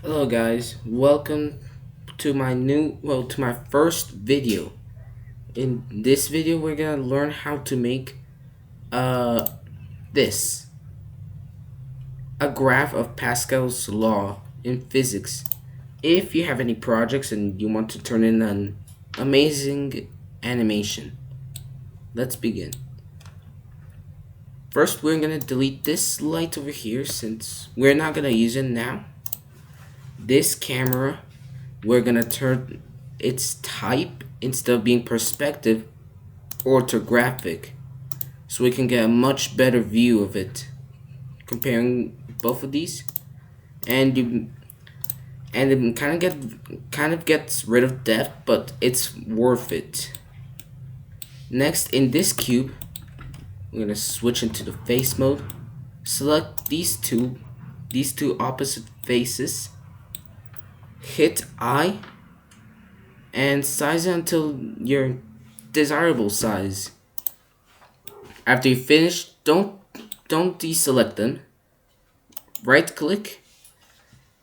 Hello guys, welcome to my first video. In this video we're gonna learn how to make uh this a graph of Pascal's law in physics. If you have any projects and you want to turn in an amazing animation, let's begin. First we're gonna delete this light over here since we're not gonna use it now. This camera, we're gonna turn its type, instead of being perspective, orthographic, so we can get a much better view of it comparing both of these. And it kind of gets rid of depth, but it's worth it. Next, in this cube, we're gonna switch into the face mode, select these two opposite faces, hit I, and size it until your desirable size. After you finish, don't deselect them. Right click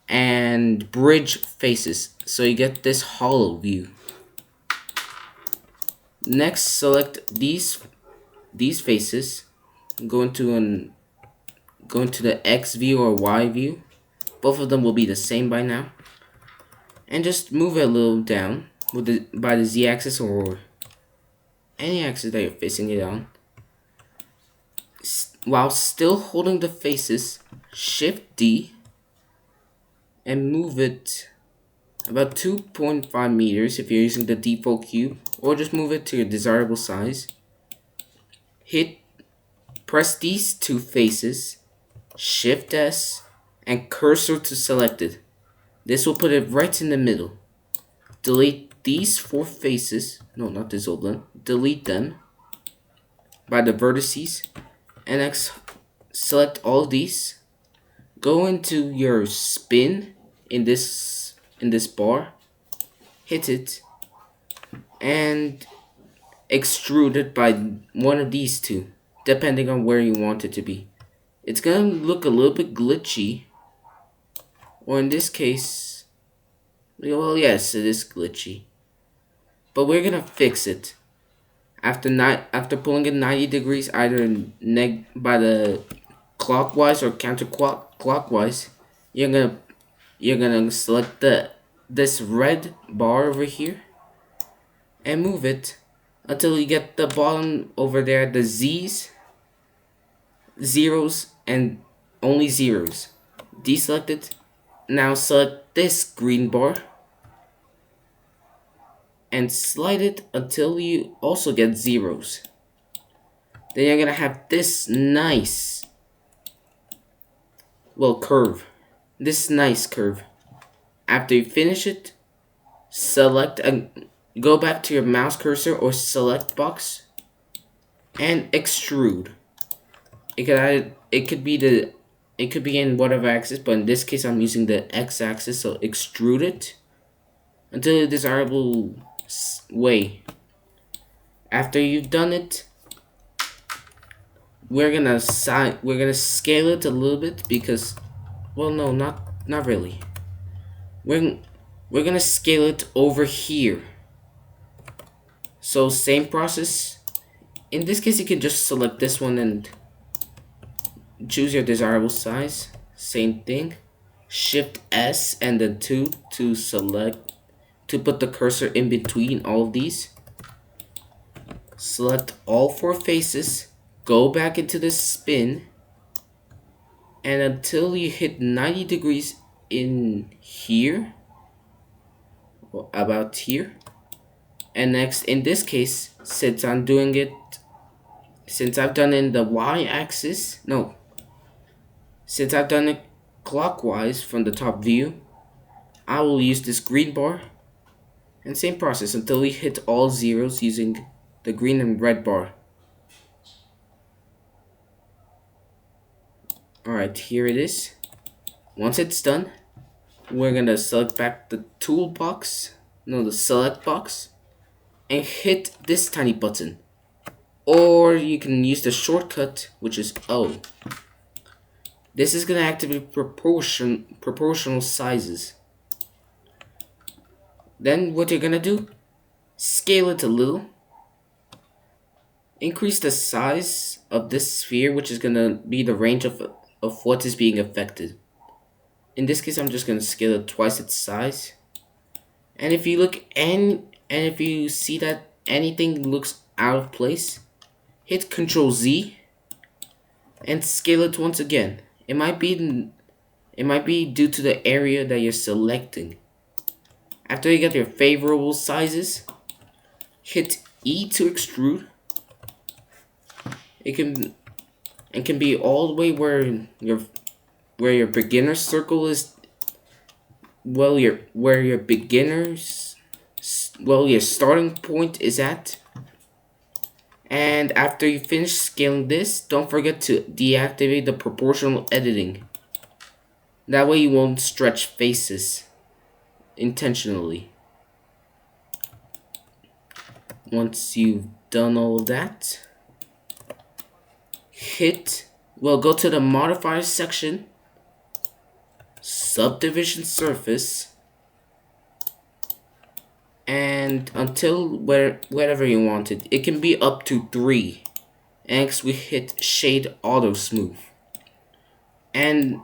and bridge faces so you get this hollow view. Next, select these faces, go into the X view or Y view. Both of them will be the same by now. And just move it a little down by the Z axis or any axis that you're facing it on. While still holding the faces, Shift D and move it about 2.5 meters if you're using the default cube, or just move it to your desirable size. Press these two faces, Shift S, and cursor to selected. This will put it right in the middle. Delete these four faces, no, not this old one, delete them by the vertices, and next select all of these, go into your spin in this bar, hit it, and extrude it by one of these two, depending on where you want it to be. It's gonna look a little bit glitchy, or in this case, well, yes, it is glitchy, but we're gonna fix it. After pulling it 90 degrees, either by the clockwise or counterclockwise, you're gonna select this red bar over here and move it until you get the bottom over there, the Z's, zeros, and only zeros. Deselect it. Now select this green bar and slide it until you also get zeros. Then you're gonna have this nice, curve. This nice curve. After you finish it, select and go back to your mouse cursor or select box and extrude. It could be in whatever axis, but in this case I'm using the X axis, so extrude it until the desirable way. After you've done it, we're gonna scale it a little bit because, well, no, not really. We're gonna scale it over here. So same process. In this case, you can just select this one and choose your desirable size. Same thing. Shift S and then 2 to put the cursor in between all of these. Select all four faces. Go back into the spin. And until you hit 90 degrees in here. About here. And next, in this case, since I've done it in the y-axis, since I've done it clockwise from the top view, I will use this green bar, and same process until we hit all zeros using the green and red bar. Alright, here it is. Once it's done, we're gonna select back the the select box, and hit this tiny button. Or you can use the shortcut, which is O. This is going to activate proportional sizes. Then what you're going to do, scale it a little. Increase the size of this sphere, which is going to be the range of what is being affected. In this case, I'm just going to scale it twice its size. And if you look and if you see that anything looks out of place, hit Ctrl Z and scale it once again. It might be due to the area that you're selecting. After you get your favorable sizes, hit E to extrude. It can be all the way where your beginner circle is. Well, your starting point is at. And after you finish scaling this, don't forget to deactivate the proportional editing. That way you won't stretch faces intentionally. Once you've done all of that, go to the modifiers section, subdivision surface, and until wherever you want it. It can be up to 3. Next we hit shade auto smooth. And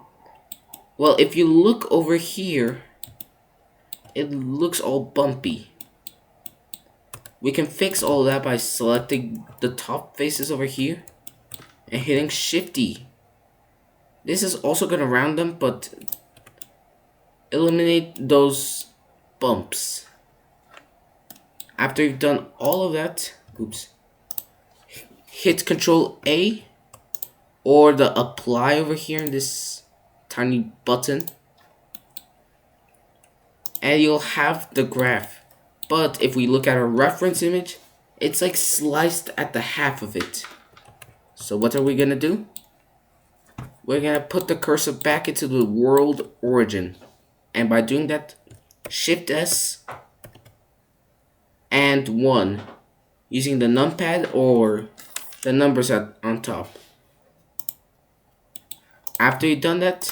well, if you look over here, it looks all bumpy. We can fix all that by selecting the top faces over here and hitting Shift E. This is also going to round them, but eliminate those bumps. After you've done all of that, hit Control A or the apply over here in this tiny button, and you'll have the graph. But if we look at our reference image, it's like sliced at the half of it. So what are we gonna do? We're gonna put the cursor back into the world origin, and by doing that, Shift S and 1 using the numpad or the numbers on top. After you've done that,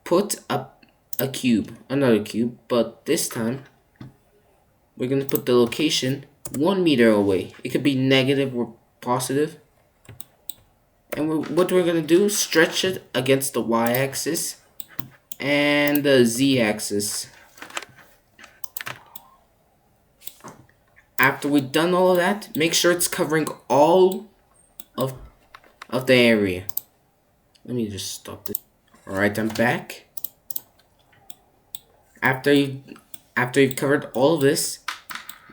put another cube, but this time we're gonna put the location 1 meter away. It could be negative or positive. And what we're gonna do, stretch it against the y-axis and the z-axis. After we've done all of that, make sure it's covering all of the area. Let me just stop this. Alright, I'm back. After you've covered all of this,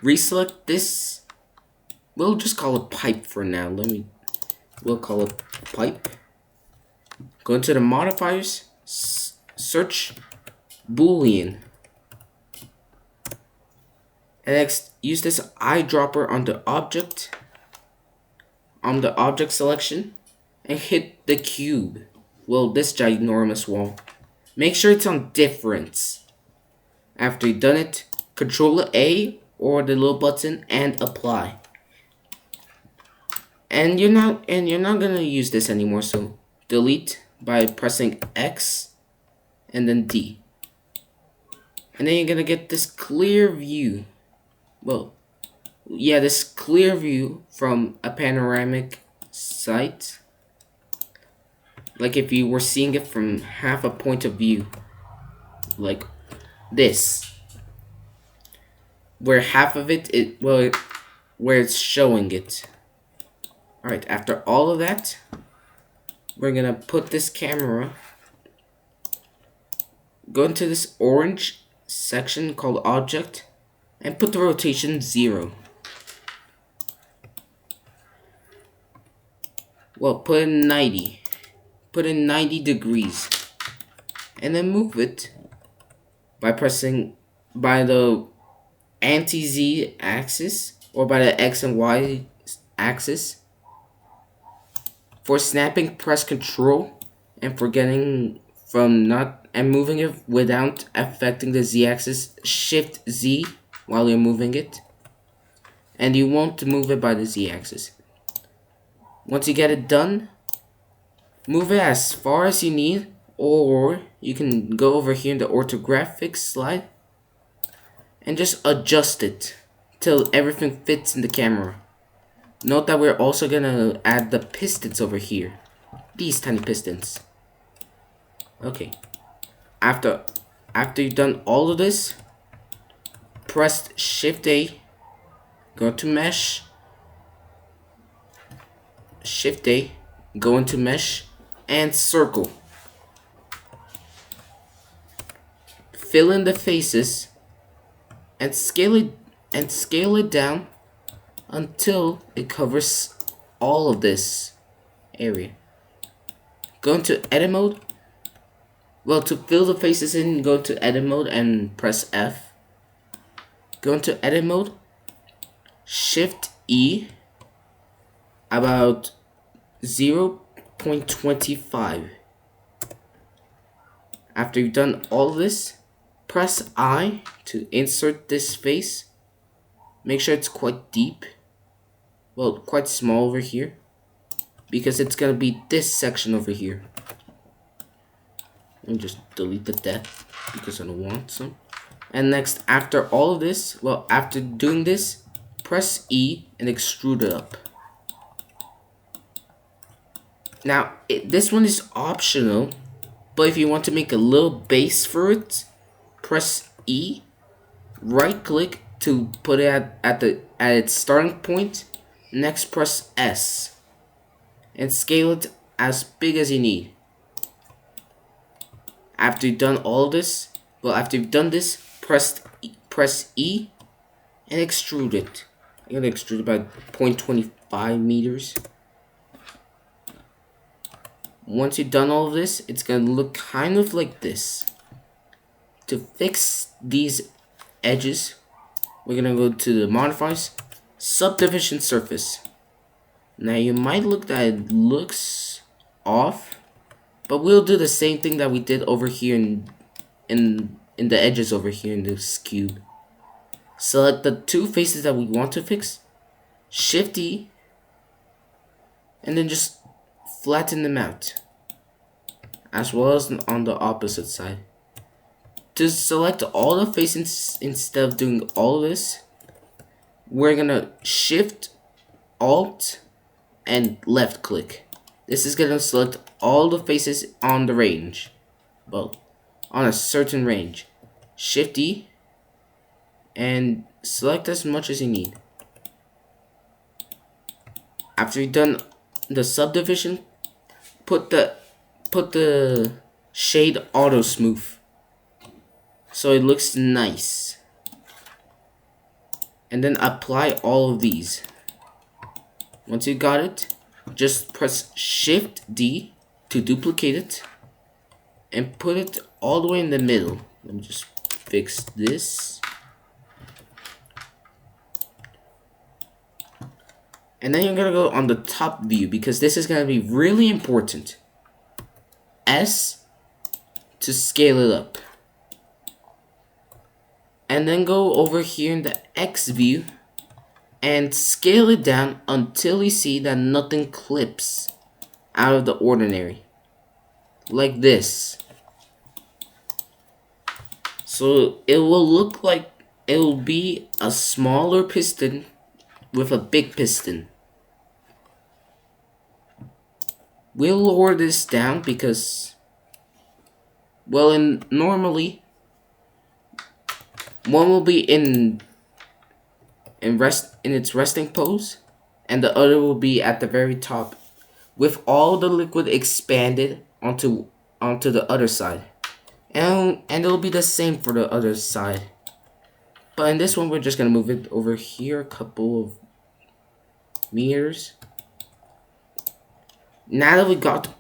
reselect this. We'll just call it pipe for now. We'll call it pipe. Go into the modifiers, search Boolean. And next, use this eyedropper on the object selection, and hit the cube. Well, this ginormous wall. Make sure it's on difference. After you've done it, Control A or the little button and apply. And you're not gonna use this anymore, so delete by pressing X and then D. And then you're gonna get this clear view. Well, yeah, this clear view from a panoramic site. Like if you were seeing it from half a point of view. Like this. Where half of where it's showing it. Alright, after all of that, we're gonna put this camera, go into this orange section called object, and put the rotation 0. Well, put in 90. Put in 90 degrees. And then move it by pressing by the anti-Z axis or by the X and Y axis. For snapping, press Control and moving it without affecting the Z axis, Shift Z while you're moving it, and you won't move it by the Z axis. Once you get it done, Move it as far as you need, or you can go over here in the orthographic slide and just adjust it till everything fits in the camera. Note that we're also gonna add the pistons over here. These tiny pistons. Okay. After you've done all of this, press Shift A, go to Mesh, Shift A, go into Mesh, and Circle. Fill in the faces and scale it down until it covers all of this area. Go into edit mode. Well, to fill the faces in, go to edit mode and press F. Go into edit mode, Shift E, about 0.25. After you've done all this, press I to insert this face. Make sure it's quite deep. Well, quite small over here, because it's gonna be this section over here. Let me just delete the depth because I don't want some. And next, after all of this, well, after doing this, press E and extrude it up. Now, this one is optional, but if you want to make a little base for it, press E, right click to put it at its starting point. Next, press S and scale it as big as you need. After you've done all this, well, after you've done this, press E and extrude it. I'm gonna extrude about 0.25 meters. Once you've done all of this, it's gonna look kind of like this. To fix these edges, we're gonna go to the modifiers, subdivision surface. Now you might look that it looks off, but we'll do the same thing that we did over here in the edges over here in this cube. Select the two faces that we want to fix, Shift E, and then just flatten them out, as well as on the opposite side. To select all the faces instead of doing all this, we're gonna Shift, Alt, and left click. This is gonna select all the faces on the range. Well, on a certain range. Shift E and select as much as you need. After you've done the subdivision, put the shade auto smooth so it looks nice. And then apply all of these. Once you got it, just press Shift D to duplicate it and put it all the way in the middle. Let me just fix this. And then you're gonna go on the top view because this is gonna be really important. S to scale it up. And then go over here in the X view and scale it down until you see that nothing clips out of the ordinary. Like this. So it will look like it will be a smaller piston with a big piston. We'll lower this down because, well, normally one will be in its resting pose, and the other will be at the very top, with all the liquid expanded onto the other side, and it'll be the same for the other side. But in this one, we're just gonna move it over here a couple of meters. Now that we gotten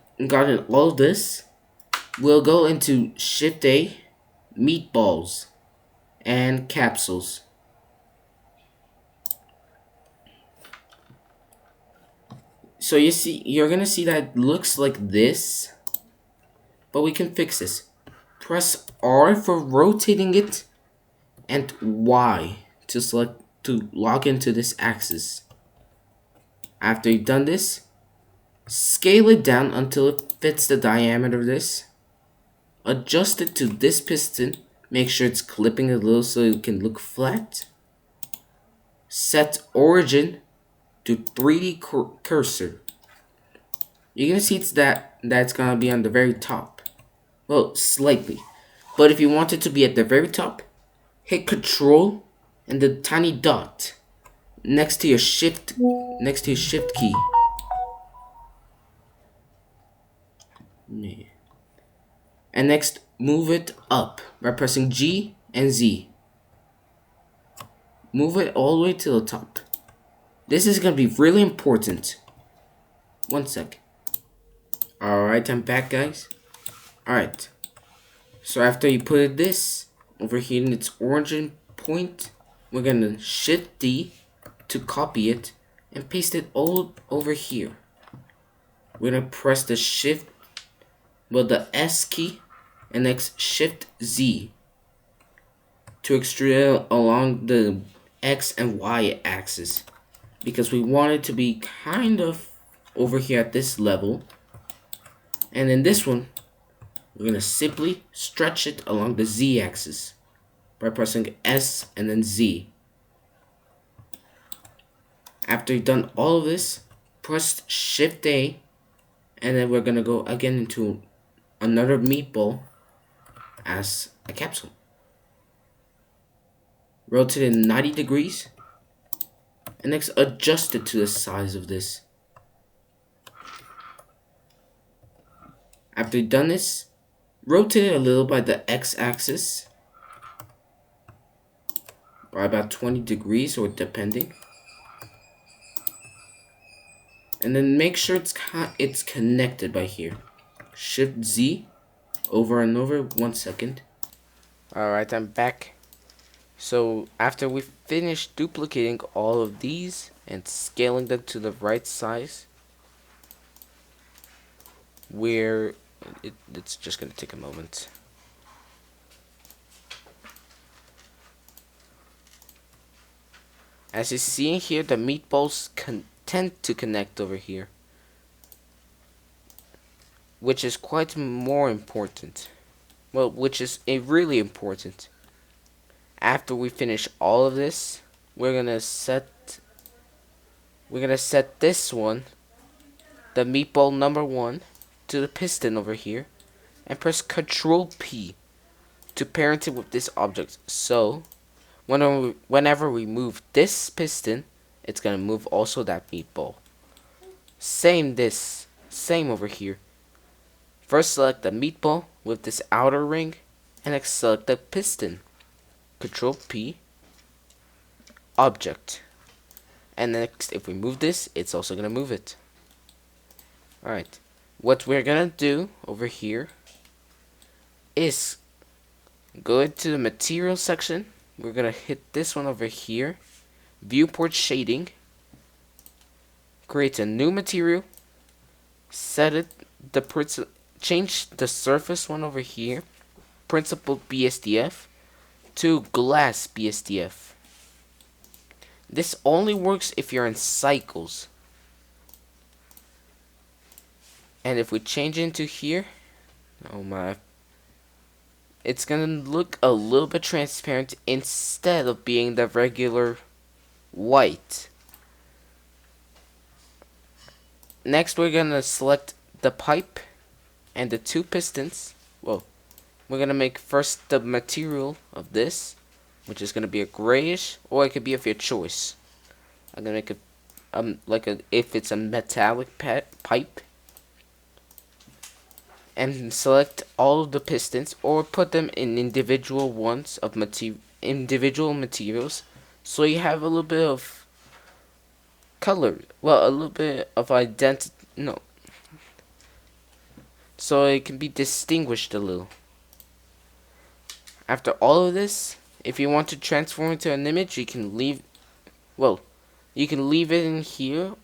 all of this, we'll go into Shift A, Meatballs, and Capsules. So you're gonna see that it looks like this, but we can fix this. Press R for rotating it, and Y to lock into this axis. After you've done this, Scale it down until it fits the diameter of this. Adjust it to this piston. Make sure it's clipping a little so it can look flat. Set origin to 3D cursor. You're gonna see that's gonna be on the very top. Well, slightly. But if you want it to be at the very top, hit Control and the tiny dot next to your shift key. And next, move it up by pressing G and Z. Move it all the way to the top. This is gonna be really important. One sec. Alright, I'm back, guys. Alright. So after you put this over here in its origin point, we're gonna Shift D to copy it and paste it all over here. We're gonna press the the S key, and next Shift Z to extrude it along the X and Y axis, because we want it to be kind of over here at this level. And in this one, we're gonna simply stretch it along the Z axis by pressing S and then Z. After you've done all of this, press Shift A, and then we're gonna go again into another meatball as a capsule. Rotate it 90 degrees, and next adjust it to the size of this. After you've done this, rotate it a little by the X-axis by about 20 degrees or depending. And then make sure it's connected by here. Shift Z over and over. 1 second. Alright, I'm back. So after we finish duplicating all of these and scaling them to the right size, it's just gonna take a moment. As you see here, the meatballs tend to connect over here, which is quite more important. Well, which is really important. After we finish all of this, we're gonna set this one, the meatball number 1, to the piston over here, and press Control P to parent it with this object. So whenever we move this piston, it's gonna move also that meatball. Same over here. First select the meatball with this outer ring, and next select the piston. Control P, object. And next, if we move this, it's also gonna move it. Alright. What we're gonna do over here is go into the material section. We're gonna hit this one over here, viewport shading, create a new material, set it change the surface one over here, principled BSDF to glass BSDF. This only works if you're in cycles. And if we change into here, oh my, it's gonna look a little bit transparent instead of being the regular white. Next, we're gonna select the pipe and the 2 pistons. Well, we're gonna make first the material of this, which is gonna be a grayish, or it could be of your choice. I'm gonna make it if it's a metallic pipe, and select all of the pistons, or put them in individual ones of individual materials, so you have a little bit of color. Well, a little bit of identity. No. So it can be distinguished a little. After all of this, if you want to transform it to an image, you can leave. Well, you can leave it in here.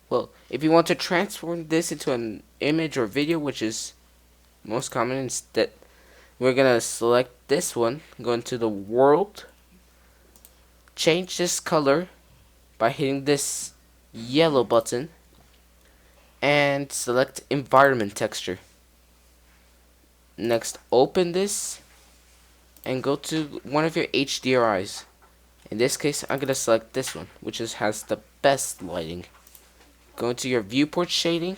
Well, if you want to transform this into an image or video, which is most common, instead, we're gonna select this one, go into the world, change this color by hitting this yellow button, and select environment texture. Next, open this and go to one of your HDRIs. In this case, I'm going to select this one, which has the best lighting. Go into your viewport shading,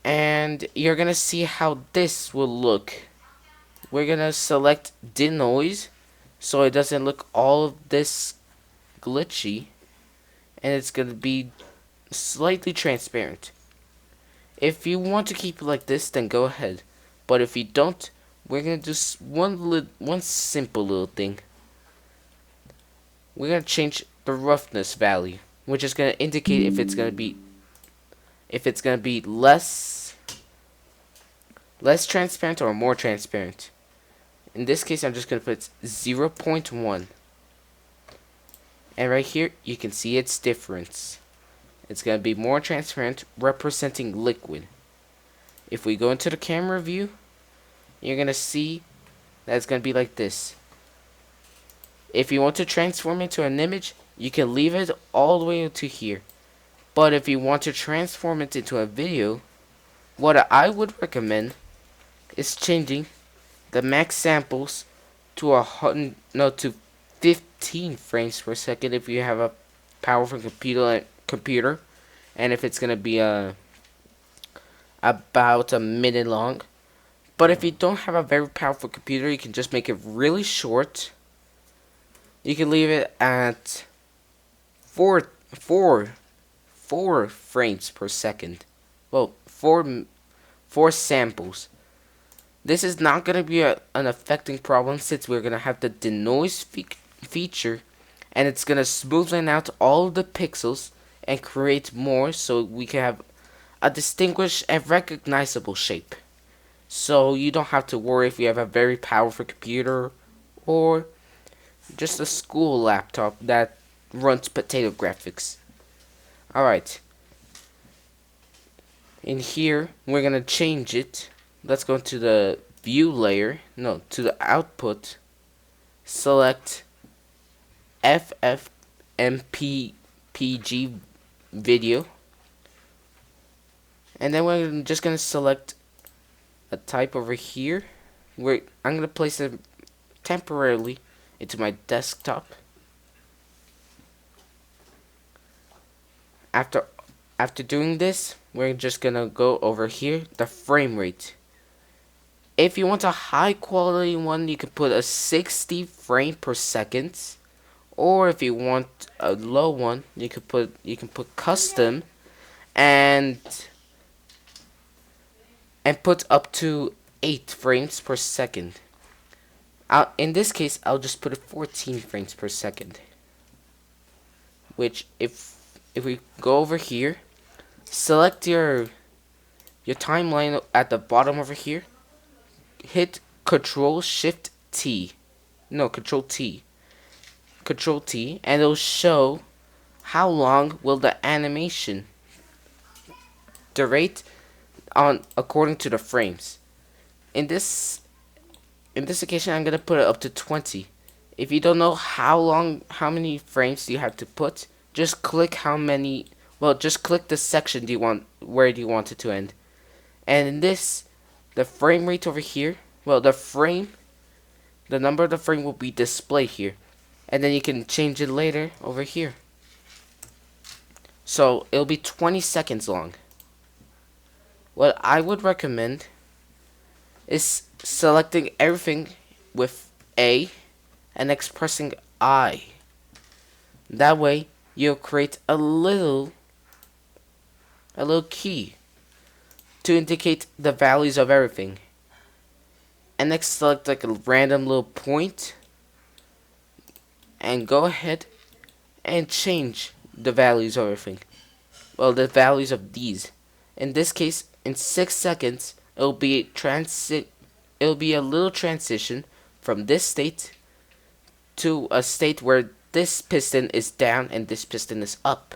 and you're going to see how this will look. We're going to select denoise, so it doesn't look all of this glitchy, and it's going to be slightly transparent. If you want to keep it like this, then go ahead. But if you don't, we're going to do one simple little thing. We're going to change the roughness value, which is going to indicate if it's going to be less transparent or more transparent. In this case, I'm just going to put 0.1. And right here, you can see its difference. It's going to be more transparent, representing liquid. If we go into the camera view, you're going to see that it's going to be like this. If you want to transform it to an image, you can leave it all the way to here. But if you want to transform it into a video, what I would recommend is changing the max samples to 15 frames per second if you have a powerful computer, and if it's gonna be about a minute long. But if you don't have a very powerful computer, you can just make it really short. You can leave it at four frames per second. Well, four samples. This is not going to be an affecting problem, since we're going to have the denoise feature, and it's going to smoothen out all of the pixels and create more, so we can have a distinguished and recognizable shape. So you don't have to worry if you have a very powerful computer or just a school laptop that runs potato graphics. Alright. In here, we're going to change it. Let's go to the view layer. No, to the output. Select FFmpeg video. And then we're just going to select a type over here. I'm going to place it temporarily into my desktop. After doing this, we're just going to go over here, the frame rate. If you want a high quality one, you can put a 60 frame per second, or if you want a low one, you can put custom and put up to 8 frames per second. In this case, I'll just put it 14 frames per second. Which, if we go over here, select your timeline at the bottom over here. Hit Control T, and it'll show how long will the animation durate according to the frames. In this occasion, I'm gonna put it up to 20. If you don't know how many frames do you have to put, just click just click the section where do you want it to end. And in this, the frame rate over here, the number of the frame will be displayed here. And then you can change it later over here. So it'll be 20 seconds long. What I would recommend is selecting everything with A and expressing I. That way you'll create a little key to indicate the values of everything. And next, select like a random little point and go ahead and change the values of everything. Well, the values of these. In this case, in 6 seconds, it'll be a little transition from this state to a state where this piston is down and this piston is up.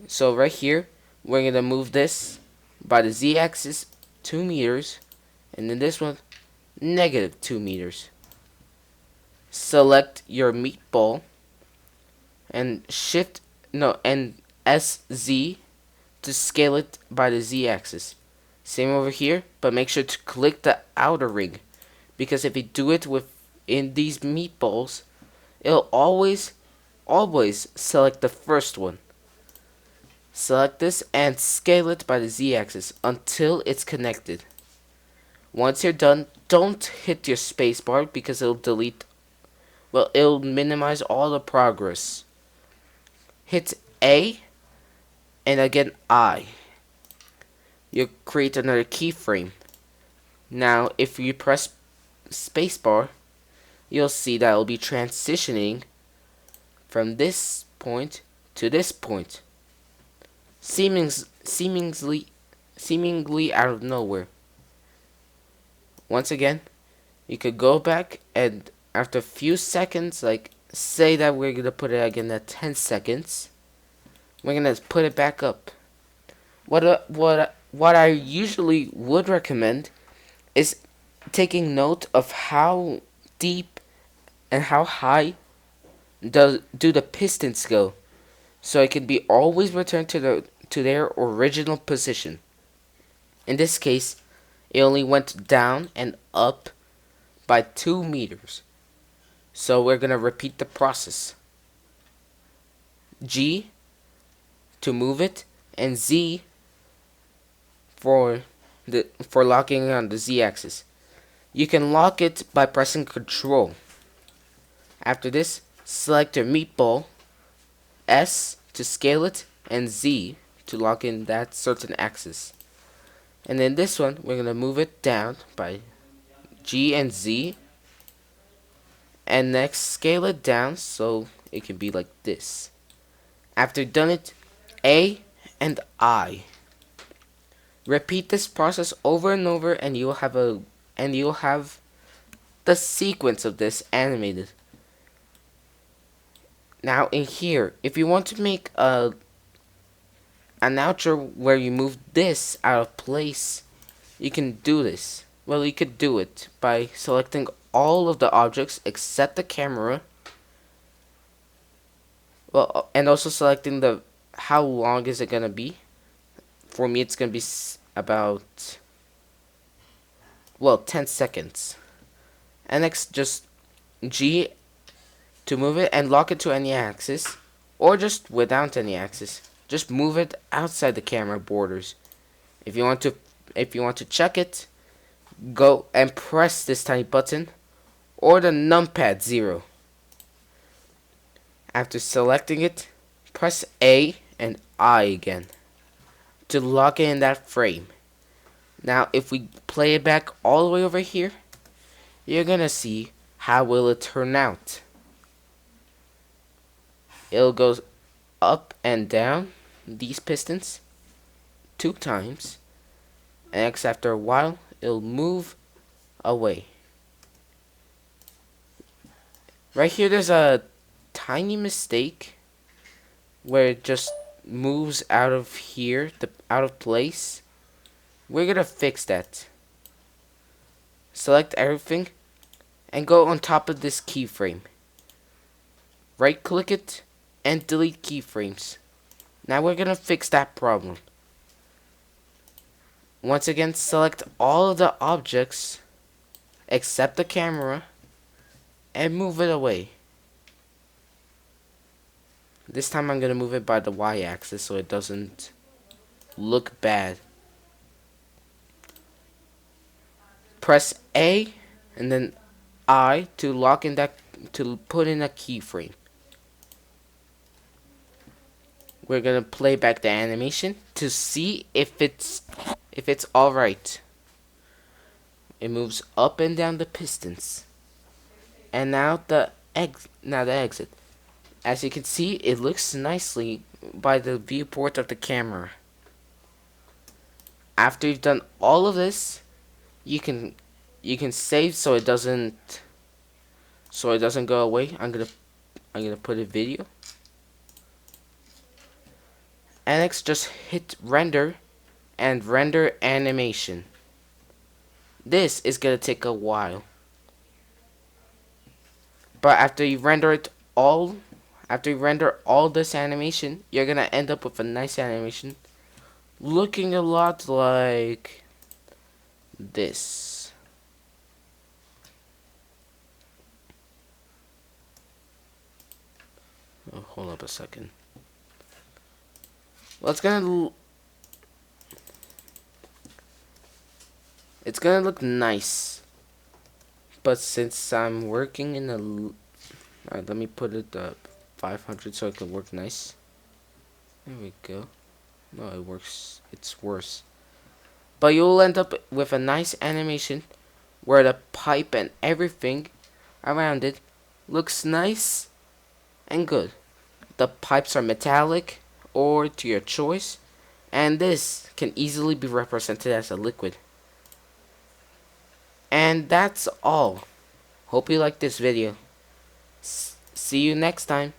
So right here, we're going to move this by the z-axis 2 meters, and then this one -2 meters. Select your meatball and SZ to scale it by the Z-axis. Same over here, but make sure to click the outer ring, because if you do it within these meatballs, it'll always select the first one. Select this and scale it by the Z-axis until it's connected. Once you're done, don't hit your spacebar because it'll minimize all the progress. Hit A and again I. You'll create another keyframe. Now, if you press spacebar, you'll see that it'll be transitioning from this point to this point. Seemingly out of nowhere. Once again, you could go back and after a few seconds, like say that we're gonna put it again at 10 seconds, we're gonna put it back up. What I usually would recommend is taking note of how deep and how high do the pistons go, so it can be always returned to their original position. In this case, it only went down and up by 2 meters. So we're gonna repeat the process. G to move it, and Z for locking on the Z-axis. You can lock it by pressing Control. After this, select your meatball, S to scale it, and Z to lock in that certain axis. And then this one, we're going to move it down by G and Z. And next, scale it down so it can be like this. After done it, A and I. Repeat this process over and over, and you'll have the sequence of this animated. Now in here, if you want to make an outro where you move this out of place, you can do this. Well, you could do it by selecting all of the objects except the camera. Well, and also selecting the how long is it gonna be. For me, it's gonna be about 10 seconds. And next, just G to move it and lock it to any axis, or just without any axis. Just move it outside the camera borders. If you want to check it, go and press this tiny button or the numpad 0. After selecting it, press A and I again to lock it in that frame. Now if we play it back all the way over here, you're gonna see how will it turn out. It'll go up and down these pistons 2 times, and after a while it'll move away. Right here there's a tiny mistake where it just moves out of here, out of place. We're gonna fix that. Select everything and go on top of this keyframe. Right click it and delete keyframes. Now we're gonna fix that problem. Once again, select all of the objects except the camera and move it away. This time I'm gonna move it by the Y-axis so it doesn't look bad. Press A and then I to lock in to put in a keyframe. We're gonna play back the animation to see if it's alright. It moves up and down the pistons. And now the exit. As you can see, it looks nicely by the viewport of the camera. After you've done all of this, you can save so it doesn't go away. I'm gonna put a video. And next, just hit render and render animation. This is gonna take a while, but after you render it all after you render all this animation, you're gonna end up with a nice animation looking a lot like this. Oh, hold up a second. Well, it's gonna look nice, but since I'm working in a alright, let me put it 500 so it can work nice. There we go. No, it works. It's worse. But you'll end up with a nice animation where the pipe and everything around it looks nice and good. The pipes are metallic or to your choice, and this can easily be represented as a liquid. And that's all. Hope you liked this video. See you next time.